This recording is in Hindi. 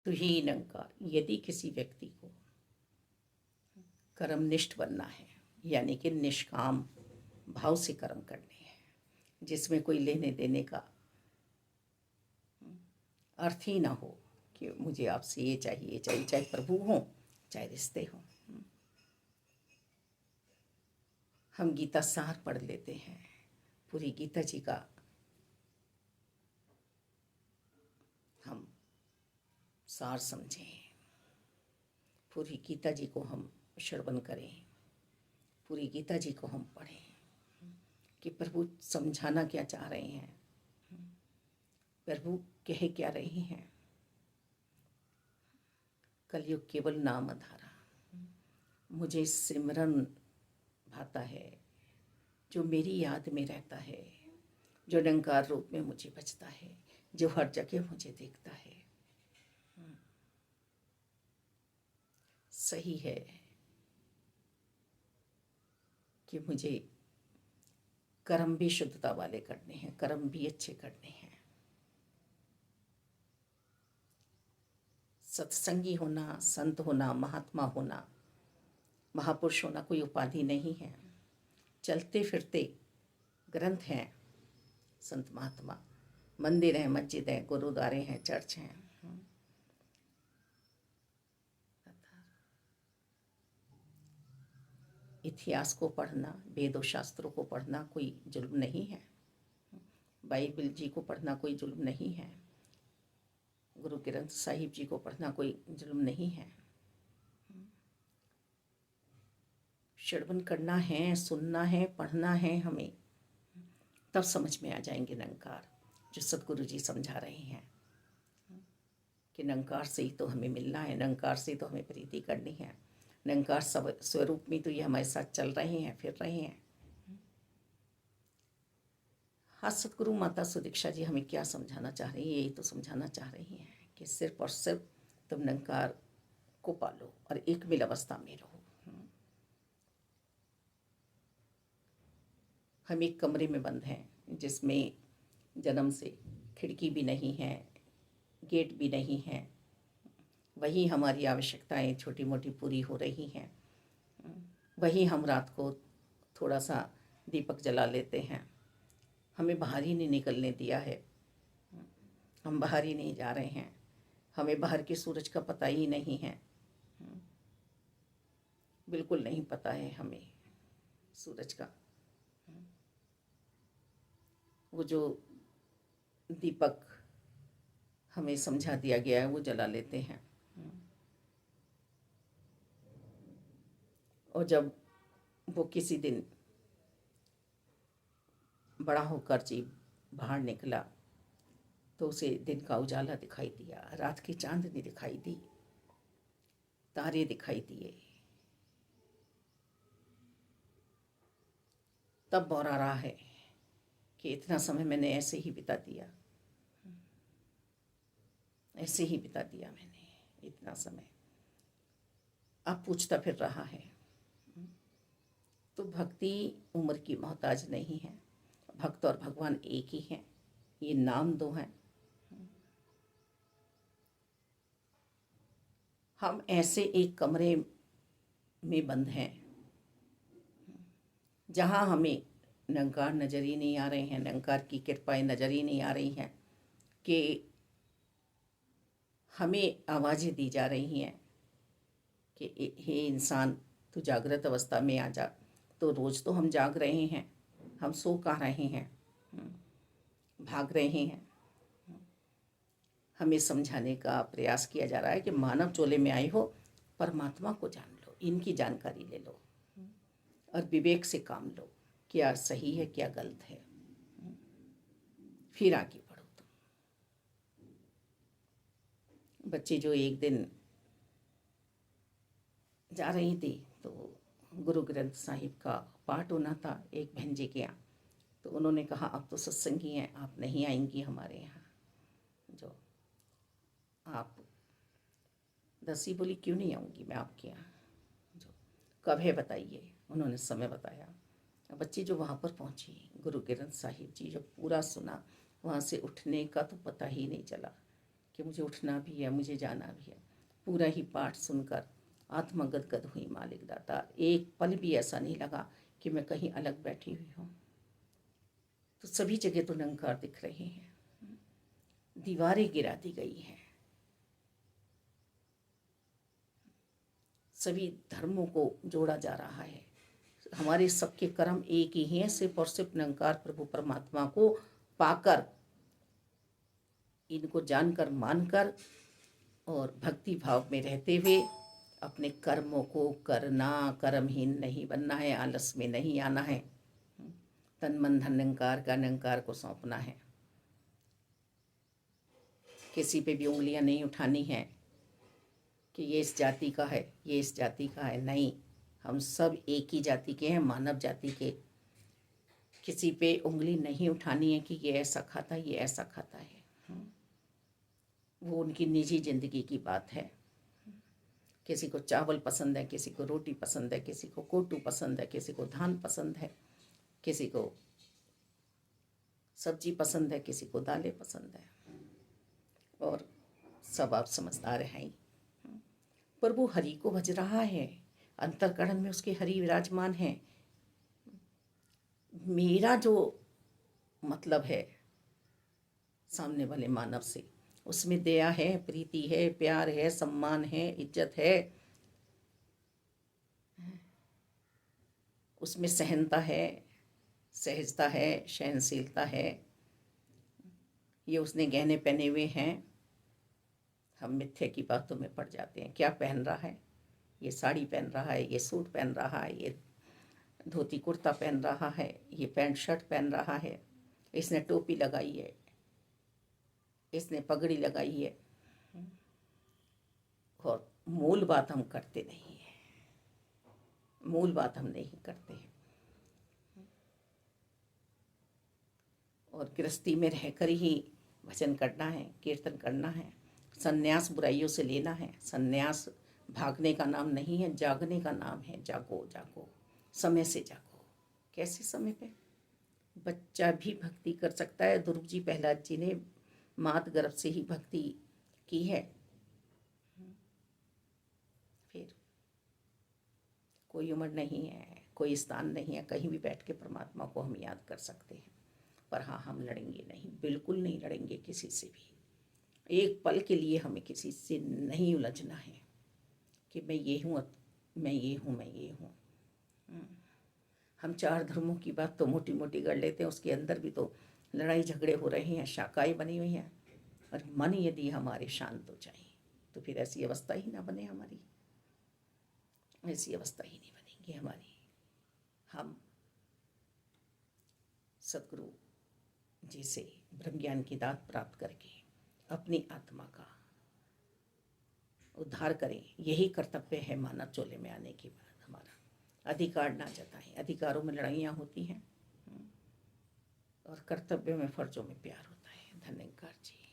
तो ही निरंकार। यदि किसी व्यक्ति को कर्मनिष्ठ बनना है, यानी कि निष्काम भाव से कर्म करने हैं, जिसमें कोई लेने देने का अर्थ ही ना हो कि मुझे आपसे ये चाहिए, चाहे प्रभु हों चाहे रिश्ते हों। हम गीता सार पढ़ लेते हैं, पूरी गीता जी का हम सार समझें, पूरी गीता जी को हम श्रवण करें, पूरी गीता जी को हम पढ़ें कि प्रभु समझाना क्या चाह रहे हैं, प्रभु कह क्या रहे हैं। कलयुग केवल नाम आधारा, मुझे सिमरन भाता है, जो मेरी याद में रहता है, जो निरंकार रूप में मुझे बचता है, जो हर जगह मुझे देखता है। सही है कि मुझे कर्म भी शुद्धता वाले करने हैं, कर्म भी अच्छे करने हैं। सत्संगी होना, संत होना, महात्मा होना, महापुरुष होना कोई उपाधि नहीं है। चलते फिरते ग्रंथ हैं संत महात्मा, मंदिर हैं, मस्जिद हैं, गुरुद्वारे हैं, चर्च हैं। इतिहास को पढ़ना, वेदों शास्त्रों को पढ़ना कोई जुल्म नहीं है। बाइबल जी को पढ़ना कोई जुल्म नहीं है। गुरु ग्रंथ साहिब जी को पढ़ना कोई जुल्म नहीं है। श्रवण करना है, सुनना है, पढ़ना है हमें, तब समझ में आ जाएंगे निरंकार, जो सदगुरु जी समझा रहे हैं कि निरंकार से ही तो हमें मिलना है, निरंकार से ही तो हमें प्रीति करनी है, निरंकार स्वरूप में तो ये हमारे साथ चल रहे हैं, फिर रहे हैं। हाँ, सतगुरु माता सुदीक्षा जी हमें क्या समझाना चाह रही है, यही तो समझाना चाह रही हैं कि सिर्फ और सिर्फ तुम निरंकार को पालो और एक मिल अवस्था में रहो। हम एक कमरे में बंद हैं, जिसमें जन्म से खिड़की भी नहीं है, गेट भी नहीं है। वही हमारी आवश्यकताएं छोटी मोटी पूरी हो रही हैं। वही हम रात को थोड़ा सा दीपक जला लेते हैं। हमें बाहर ही नहीं निकलने दिया है, हम बाहर ही नहीं जा रहे हैं। हमें बाहर के सूरज का पता ही नहीं है, बिल्कुल नहीं पता है हमें सूरज का। वो जो दीपक हमें समझा दिया गया है वो जला लेते हैं, और जब वो किसी दिन बड़ा होकर जीव बाहर निकला तो उसे दिन का उजाला दिखाई दिया, रात की चांदनी दिखाई दी, तारे दिखाई दिए। तब बौरा रहा है कि इतना समय मैंने ऐसे ही बिता दिया, ऐसे ही बिता दिया मैंने इतना समय। अब पूछता फिर रहा है। तो भक्ति उम्र की मोहताज नहीं है, भक्त और भगवान एक ही हैं, ये नाम दो हैं। हम ऐसे एक कमरे में बंद हैं जहाँ हमें निरंकार नजर ही नहीं आ रहे हैं, निरंकार की कृपाएं नजर ही नहीं आ रही हैं, कि हमें आवाज़ें दी जा रही हैं कि हे इंसान तू जागृत अवस्था में आ जा। तो रोज़ तो हम जाग रहे हैं, हम सो कहाँ रहे हैं, भाग रहे हैं। हमें समझाने का प्रयास किया जा रहा है कि मानव चोले में आए हो, परमात्मा को जान लो, इनकी जानकारी ले लो और विवेक से काम लो, क्या सही है क्या गलत है, फिर आगे बढ़ो। तुम बच्ची जो एक दिन जा रही थी तो गुरु ग्रंथ साहिब का पाठ होना था एक बहन जी के यहाँ, तो उन्होंने कहा अब तो सत्संगी हैं, आप नहीं आएंगी हमारे यहाँ। जो आप दसी बोली क्यों नहीं आऊँगी मैं आपके यहाँ, जो कब है बताइए। उन्होंने समय बताया। बच्ची जो वहाँ पर पहुँची, गुरु ग्रंथ साहिब जी जो पूरा सुना, वहाँ से उठने का तो पता ही नहीं चला कि मुझे उठना भी है, मुझे जाना भी है। पूरा ही पाठ सुनकर आत्मा गदगद हुई मालिक दाता। एक पल भी ऐसा नहीं लगा कि मैं कहीं अलग बैठी हुई हूँ। तो सभी जगह तो निरंकार दिख रहे हैं, दीवारें गिरा दी गई हैं, सभी धर्मों को जोड़ा जा रहा है। हमारे सबके कर्म एक ही हैं, सिर्फ और सिर्फ निरंकार प्रभु परमात्मा को पाकर, इनको जानकर मानकर और भक्ति भाव में रहते हुए अपने कर्मों को करना। कर्महीन नहीं बनना है, आलस में नहीं आना है, तन मन धन निरंकार का, निरंकार को सौंपना है। किसी पे भी उंगलियां नहीं उठानी है कि ये इस जाति का है, ये इस जाति का है। नहीं, हम सब एक ही जाति के हैं, मानव जाति के। किसी पे उंगली नहीं उठानी है कि ये ऐसा खाता है, ये ऐसा खाता है। वो उनकी निजी जिंदगी की बात है। किसी को चावल पसंद है, किसी को रोटी पसंद है, किसी को कोटू पसंद है, किसी को धान पसंद है, किसी को सब्जी पसंद है, किसी को दालें पसंद है। और सब आप समझदार हैं ही। पर वो हरि को भज रहा है, अंतर्करण में उसके हरि विराजमान है। मेरा जो मतलब है सामने वाले मानव से, उसमें दया है, प्रीति है, प्यार है, सम्मान है, इज्जत है, उसमें सहनता है, सहजता है, सहनशीलता है। ये उसने गहने पहने हुए हैं, हम मिथ्या की बातों में पड़ जाते हैं। क्या पहन रहा है? ये साड़ी पहन रहा है, ये सूट पहन रहा है, ये धोती कुर्ता पहन रहा है, ये पैंट शर्ट पहन रहा है, इसने टोपी लगाई है, इसने पगड़ी लगाई है। और मूल बात हम करते नहीं है, मूल बात हम नहीं करते हैं। और गृहस्थी में रहकर ही भजन करना है, कीर्तन करना है। संन्यास बुराइयों से लेना है। संन्यास भागने का नाम नहीं है, जागने का नाम है। जागो जागो, समय से जागो। कैसे समय पे? बच्चा भी भक्ति कर सकता है। ध्रुव जी प्रहलाद जी ने मात गर्भ से ही भक्ति की है। फिर कोई उम्र नहीं है, कोई स्थान नहीं है, कहीं भी बैठ के परमात्मा को हम याद कर सकते हैं। पर हाँ, हम लड़ेंगे नहीं, बिल्कुल नहीं लड़ेंगे किसी से भी। एक पल के लिए हमें किसी से नहीं उलझना है कि मैं ये हूँ, मैं ये हूँ, मैं ये हूँ। हम चार धर्मों की बात तो मोटी मोटी कर लेते हैं, उसके अंदर भी तो लड़ाई झगड़े हो रहे हैं, शाखाएं बनी हुई हैं। और मन यदि हमारे शांत हो जाए तो फिर ऐसी अवस्था ही ना बने हमारी, ऐसी अवस्था ही नहीं बनेगी हमारी। हम सदगुरु जी से ब्रह्म ज्ञान की दात प्राप्त करके अपनी आत्मा का उद्धार करें, यही कर्तव्य है मानव चोले में आने के बाद। हमारा अधिकार ना जताएं। अधिकारों में लड़ाइयाँ होती हैं और कर्तव्यों में, फर्जों में प्यार होता है। धन्यवाद जी।